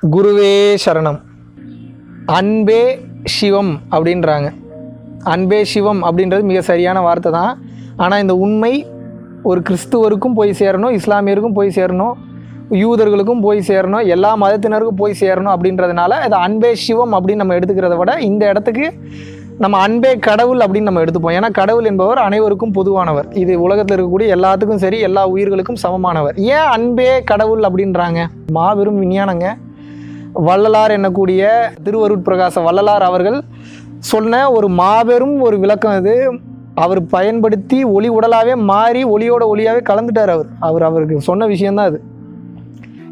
குருவே சரணம். அன்பே சிவம் அப்படின்றாங்க. அன்பே சிவம் அப்படின்றது மிக சரியான வார்த்தை தான். ஆனால் இந்த உண்மை ஒரு கிறிஸ்துவருக்கும் போய் சேரணும், இஸ்லாமியருக்கும் போய் சேரணும், யூதர்களுக்கும் போய் சேரணும், எல்லா மதத்தினருக்கும் போய் சேரணும். அப்படின்றதுனால இது அன்பே சிவம் அப்படின்னு நம்ம எடுத்துக்கிறத விட இந்த இடத்துக்கு நம்ம அன்பே கடவுள் அப்படின்னு நம்ம எடுத்துப்போம். ஏன்னா கடவுள் என்பவர் அனைவருக்கும் பொதுவானவர். இது உலகத்தில் இருக்கக்கூடிய எல்லாத்துக்கும் சரி, எல்லா உயிர்களுக்கும் சமமானவர். ஏன் அன்பே கடவுள் அப்படின்றாங்க? மாபெரும் விஞ்ஞானங்க. வள்ளலார் என்னக்கூடிய திருவருட்பிரகாச வள்ளலார் அவர்கள் சொன்ன ஒரு மாபெரும் ஒரு விளக்கம் இது. அவர் பயன்படுத்தி ஒளி உடலாகவே மாறி ஒளியோட ஒளியாகவே கலந்துட்டார். அவருக்கு சொன்ன விஷயம்தான் அது.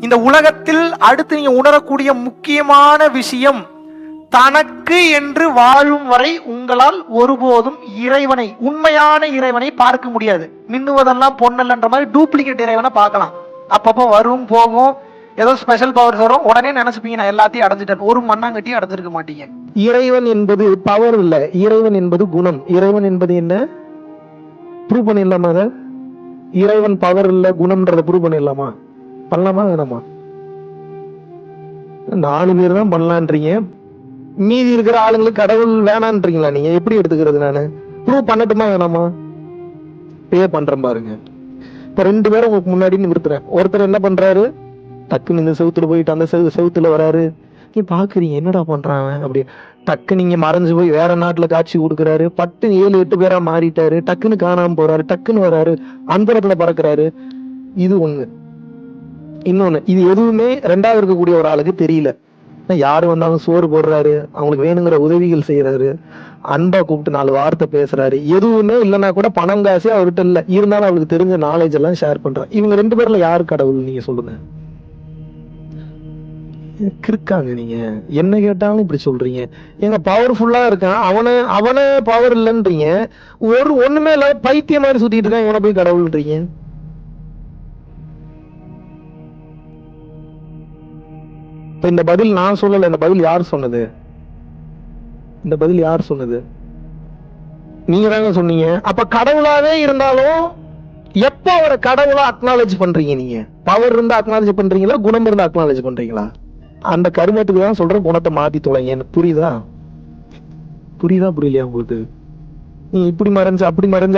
இந்த உலகத்தில் அடுத்து நீங்க உணரக்கூடிய முக்கியமான விஷயம், தனக்கு என்று வாழும் வரை உங்களால் ஒருபோதும் இறைவனை, உண்மையான இறைவனை பார்க்க முடியாது. மின்னுவதெல்லாம் பொன்னல்ன்ற மாதிரி டூப்ளிகேட் இறைவனை பார்க்கலாம். அப்பப்போ வரும் போகும், ஏதோ ஸ்பெஷல் பவர்ஸ் வரும், உடனே நினைச்சுப்பீங்க நான் எல்லாத்தையும் அடைஞ்சிட்டேன். ஒரு மண்ணாங்கட்டியும் அடைஞ்சிருக்க மாட்டீங்க. இறைவன் என்பது பவர் இல்ல, இறைவன் என்பது குணம். இறைவன் என்பது என்ன? ப்ரூவ் பண்ணிடலாமா? அதை இறைவன் பவர் இல்ல குணம்ன்றத ப்ரூவ் பண்ணிடலாமா? பண்ணலாமா வேணாமா? 4 பேர் தான் பண்ணலான்றீங்க, மீதி இருக்கிற ஆளுங்களுக்கு கடவுள் வேணான்றீங்களா? நீங்க எப்படி எடுத்துக்கிறது? நானு ப்ரூவ் பண்ணட்டுமா வேணாமா? பே பண்றேன் பாருங்க. இப்ப 2 பேரும் உங்களுக்கு முன்னாடி நிறுத்துறேன். ஒருத்தர் என்ன பண்றாரு, டக்குன்னு இந்த செவுத்துல போயிட்டு அந்த செவுத்துல வராரு. நீ பாக்குறீங்க என்னடா பண்றான் அப்படி. டக்கு நீங்க மறைஞ்சு போய் வேற நாட்டுல காட்சி கொடுக்குறாரு. பட்டு 7-8 பேரா மாறிட்டாரு. டக்குன்னு காணாம போறாரு, டக்குன்னு வராரு, அந்தரத்துல பறக்குறாரு. இது ஒண்ணு. இன்னொன்னு, இது எதுவுமே 2வது இருக்கக்கூடிய ஒரு ஆளுக்கு தெரியல. யாரு வந்தாலும் சோறு போடுறாரு, அவங்களுக்கு வேணுங்கிற உதவிகள் செய்யறாரு, அன்பா கூப்பிட்டு 4 வார்த்தை பேசுறாரு. எதுவுமே இல்லைன்னா கூட பணம் காசு அவர்கிட்ட இல்ல, இருந்தாலும் அவருக்கு தெரிஞ்ச நாலேஜ் எல்லாம் ஷேர் பண்றாரு. இவங்க 2 பேர்ல யாரு கடவுள் நீங்க சொல்லுங்க? இருக்காங்க. நீங்க என்ன கேட்டாலும் இப்படி சொல்றீங்க. எங்க பவர்ஃபுல்லா இருக்கான், அவன பவர் இல்லைன்றீங்க. ஒண்ணுமே இல்ல, பைத்திய மாதிரி சுத்திட்டு இருக்கான், இவனை போய் கடவுள்ன்றீங்க. இந்த பதில் நான் சொல்லல, இந்த பதில் யார் சொன்னது? இந்த பதில் யார் சொன்னது? நீங்க தாங்க சொன்னீங்க. அப்ப கடவுளாவே இருந்தாலும் எப்ப அவரை கடவுளா அக்னாலேஜ் பண்றீங்க? நீங்க பவர் இருந்தா அக்னாலேஜ் பண்றீங்களா, குணம் இருந்தா அக்னாலேஜ் பண்றீங்களா? அந்த கருமத்துக்கு தான் சொல்றேன், குணத்தை மாத்தி தொலைங்க. புரியுதா? புரியலையா உங்களுக்கு? நீங்க இப்படி மறைஞ்சு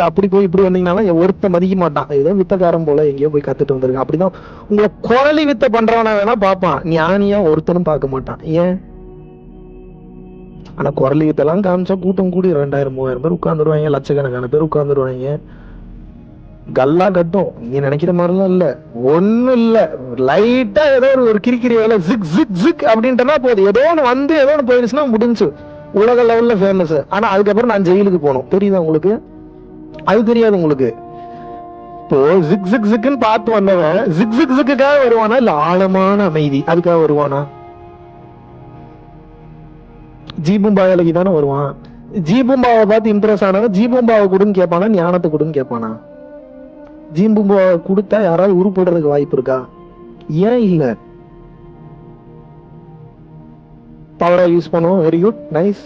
அப்படி போய் இப்படி வந்தீங்கன்னா ஒருத்த மதிக்க மாட்டான். ஏதோ வித்தக்காரன் போல எங்கேயோ போய் கத்துட்டு வந்திருக்கான். அப்படிதான் உங்களை குரலி வித்த பண்றவனா வேணா பாப்பான், ஞானியா ஒருத்தனும் பார்க்க மாட்டான். ஏன்? ஆனா குரலி வித்தெல்லாம் காமிச்சா கூட்டம் கூடி 2000-3000 பேர் உட்கார்ந்துருவாங்க, லட்சக்கணக்கான பேர் உட்கார்ந்துருவாங்க. கல்லா கட்டும். நீங்க நினைக்கிற மாதிரிலாம் இல்ல, ஒண்ணும் இல்ல. லைட்டா ஏதோ ஒரு கிரிக்கிரி வேலை ஜிக் ஜிக் ஜிக் அப்படின்ட்டுனா போதும். ஏதோ ஒண்ணு வந்து ஏதோ ஒண்ணு போயிடுச்சுன்னா முடிஞ்சு, உலக லெவல்ல ஃபேமஸ். ஆனா அதுக்கப்புறம் நான் ஜெயிலுக்கு போகணும். தெரியுதா உங்களுக்கு? அது தெரியாது உங்களுக்கு. இப்போ ஜிக் ஜிக் ஜிக்னு பார்த்து வந்தவன் ஜிக் ஜிக் ஜிக்குக்காக வருவானா, இல்ல ஆழமான அமைதி அதுக்காக வருவானா? ஜீபும்பாவைக்கு தானே வருவான். ஜீபும்பாவை பார்த்து இம்ப்ரெஸ் ஆனா ஜீபும்பாவை கொடுன்னு கேட்பானா, ஞானத்தை கொடுன்னு கேட்பானா? ஜீபும்பாவை கொடுத்தா யாராவது உருப்படுறதுக்கு வாய்ப்பு இருக்கா? ஏன் இல்ல? பவரா யூஸ் பண்ணுவோம். Very good, nice.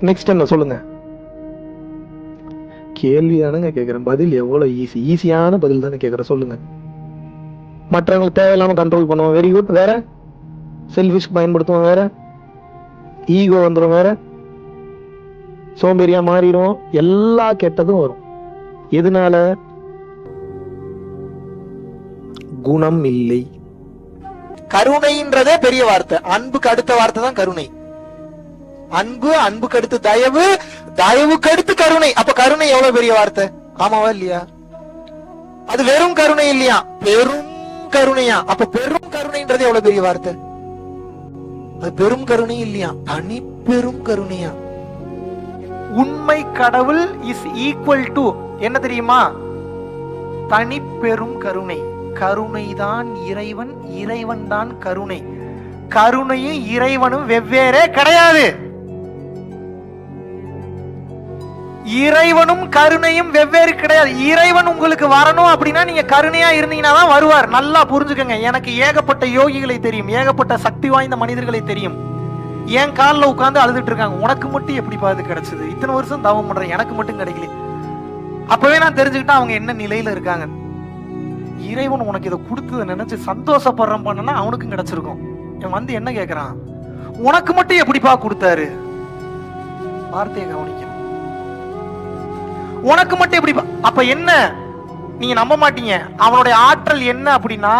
நெக்ஸ்ட் என்ன சொல்லுங்க? கேள்வி தானுங்க கேட்கிறேன், பதில் எவ்வளவு ஈஸியான பதில் தானே கேட்கிறேன். சொல்லுங்க. மற்றவங்களுக்கு தேவையில்லாம கண்ட்ரோல் பண்ணுவோம். Very good. வேற? செல்ஃபிஷ் பயன்படுத்துவோம். வேற? ஈகோ வந்துடும். வேற? சோம்பேறியா மாறிடும். எல்லா கெட்டதும் வரும். எதனால? குணம் இல்லை. கருணைன்றதே பெரிய வார்த்தை. அன்புக்கு அடுத்த வார்த்தை தான் கருணை. அன்புக்கு அடுத்து தயவு, தயவுக்கு அடுத்து கருணை. அப்ப கருணை எவ்வளவு பெரிய வார்த்தை? ஆமாவா இல்லையா? அது வெறும் கருணை இல்லையா, பெரும் கருணையா? அப்ப பெரும் கருணைன்றது எவ்வளவு பெரிய வார்த்தை? அது பெரும் கருணை இல்லையா, தனி பெரும் கருணையா? உண்மை கடவுள் இஸ் ஈக்குவல் டு என்ன தெரியுமா? தனி பெரும் கருணை. கருணைதான் இறைவன், இறைவன் தான் கருணை. கருணையும் இறைவனும் வெவ்வேறே கிடையாது. இறைவனும் கருணையும் வெவ்வேறு கிடையாது. இறைவன் உங்களுக்கு வரணும் அப்படின்னா நீங்க கருணையா இருந்தீங்கன்னா தான் வருவார். நல்லா புரிஞ்சுக்கங்க. எனக்கு ஏகப்பட்ட யோகிகளை தெரியும், ஏகப்பட்ட சக்தி வாய்ந்த மனிதர்களை தெரியும். என் காலில் உட்கார்ந்து அழுதுட்டு இருக்காங்க, உனக்கு மட்டும் எப்படி பார்த்து கிடைச்சது? இத்தனை வருஷம் தவம் பண்றேன், எனக்கு மட்டும் கிடைக்கல. அப்பவே நான் தெரிஞ்சுக்கிட்டேன் அவங்க என்ன நிலையில இருக்காங்க. இறைவன் உனக்கு இதை கொடுத்ததை நினைச்சு சந்தோஷப்படுறேன் பண்ணனா அவனுக்கும் கிடைச்சிருக்கும். இவன் வந்து என்ன கேக்குறான், உனக்கு மட்டும் எப்படிப்பா கொடுத்தாரு? வார்த்தையை கவனிக்கணும். உனக்கு மட்டும் எப்படி? அப்ப என்ன, நீங்க நம்ப மாட்டீங்க, அவனுடைய ஆற்றல் என்ன அப்படின்னா,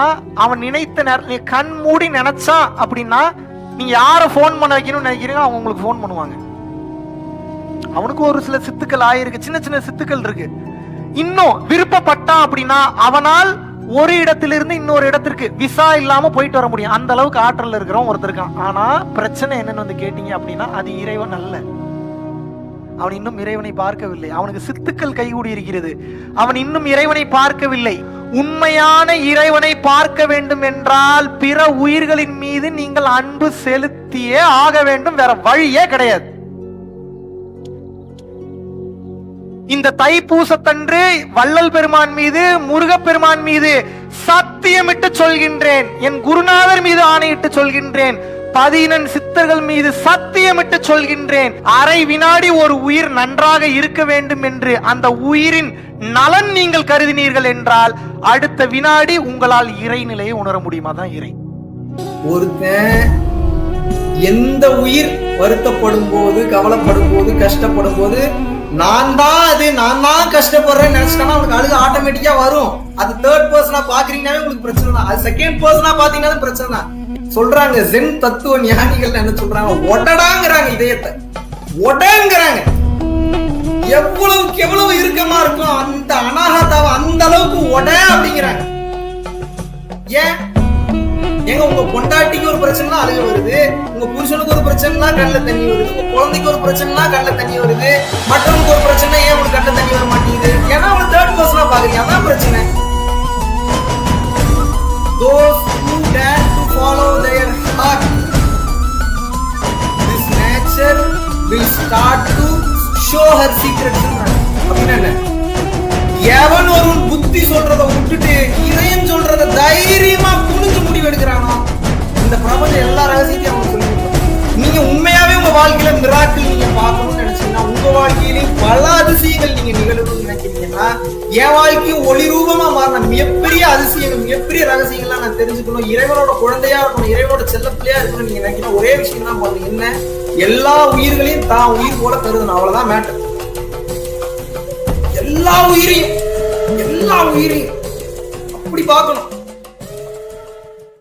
அவன் நினைத்த நேரம் நீ கண் மூடி நினைச்சா அப்படின்னா, நீங்க யார போன் பண்ண வைக்கணும்னு நினைக்கிறீங்க அவங்க உங்களுக்கு போன் பண்ணுவாங்க. அவனுக்கு ஒரு சில சித்துக்கள் ஆயிருக்கு, சின்ன சின்ன சித்துக்கள் இருக்கு. இன்னும் விருப்பப்பட்டான் அப்படின்னா அவனால் ஒரு இடத்திலிருந்து இன்னொரு இடத்திற்கு விசா இல்லாம போயிட்டு வர முடியும். அந்த அளவுக்கு ஆற்றல் இருக்கிறவன் ஒருத்தர் இருக்கான். ஆனா பிரச்சனை என்னன்னு வந்து கேட்டீங்க அப்படின்னா, அது இறைவன் அல்ல. அவன் இன்னும் இறைவனை பார்க்கவில்லை. அவனுக்கு சித்துக்கள் கைகூடி இருக்கிறது, அவன் இன்னும் இறைவனை பார்க்கவில்லை. உண்மையான இறைவனை பார்க்க வேண்டும் என்றால் பிற உயிர்களின் மீது நீங்கள் அன்பு செலுத்தியே ஆக வேண்டும், வேற வழியே கிடையாது. இந்த தைப்பூசத்தன்று வள்ளல் பெருமான் மீது, முருகப்பெருமான் மீது சத்தியமிட்டு சொல்கின்றேன், என் குருநாதர் மீது ஆணையிட்டு சொல்கின்றேன், 14 சித்தர்கள் மீது சத்தியமிட்டு சொல்கின்றேன், அரை வினாடி ஒரு உயிர் நன்றாக இருக்க வேண்டும் என்று அந்த உயிரின் நலன் நீங்கள் கருதினீர்கள் என்றால் அடுத்த வினாடி உங்களால் இறைநிலையை உணர முடியுமா? தான் இறை. ஒருத்தன் எந்த உயிர் வருத்தப்படும் போது, கவலைப்படும் போது, கஷ்டப்படும் போது நான் தான் கஷ்டப்படுறேன்னு நினைச்சிட்டா உங்களுக்கு அழுக ஆட்டோமேட்டிக்கா வரும். அது தேர்ட் பர்சனா பாக்குறீங்கன்னாவே உங்களுக்கு பிரச்சனை தான். அது செகண்ட் பர்சனா பாத்தீங்கன்னா பிரச்சனை தான். சொல்றாங்க ஜென் தத்துவ ஞானிகள் என்ன சொல்றாங்க, ஒடடாங்கிறாங்க, இதயத்தை ஒடங்கிறாங்க. எவ்வளவுக்கு எவ்வளவு இறுக்கமா இருக்கும் அந்த அனாகத்தாவை அந்த அளவுக்கு ஒட அப்படிங்கிறாங்க. ஏன் எங்க உங்க பொண்டாட்டிக்கு ஒரு பிரச்சனைனா அழுக வருது, உங்க புருஷனுக்கு ஒரு பிரச்சனைனா கண்ணுல தண்ணி வருது, உங்க குழந்தைக்கு ஒரு பிரச்சனைனா கண்ணுல தண்ணி வருது, மற்றவங்களுக்கு ஒரு பிரச்சனை ஏன் உங்களுக்கு கண்ணுல தண்ணி வர மாட்டேங்குது? ஏன்னா அவங்க தேர்ட் பர்சனா பாக்குறீங்க, அதான் பிரச்சனை. Those who dare to follow their heart, this nature will start to show her secrets. அப்படின்னா என்ன? எவன் ஒரு புத்தி சொல்றத விட்டுட்டு இறைவன் சொல்றத தைரியமா புரிஞ்சு முடிவு எடுக்கிறானோ இந்த பிரபஞ்சம் எல்லா ரகசியத்தையும் அவன் சொல்லி கொடுக்கும். நீங்க உண்மையாவே உங்க வாழ்க்கையில மிராக்கிள் நீங்க பார்க்கணும்னு நினைச்சீங்கன்னா, உங்க வாழ்க்கையிலேயும் பல அதிசயங்கள் நீங்க நிகழணும்னு நினைக்கிறீங்கன்னா, என் வாழ்க்கையும் ஒளி ரூபமா மாறின மிகப்பெரிய அதிசயங்கள், மிகப்பெரிய ரகசியங்கள்லாம் நான் தெரிஞ்சுக்கணும், இறைவனோட குழந்தையா இருக்கணும், இறைவனோட செல்லப்பிள்ளையா இருக்கணும் நீங்க நினைக்கிற ஒரே விஷயம் தான் பாருங்க, என்ன, எல்லா உயிர்களையும் தான் உயிர் போல கருதணும். அவ்வளவுதான் மேட்டர். எல்லா உயிரையும் அப்படி பார்க்கணும்.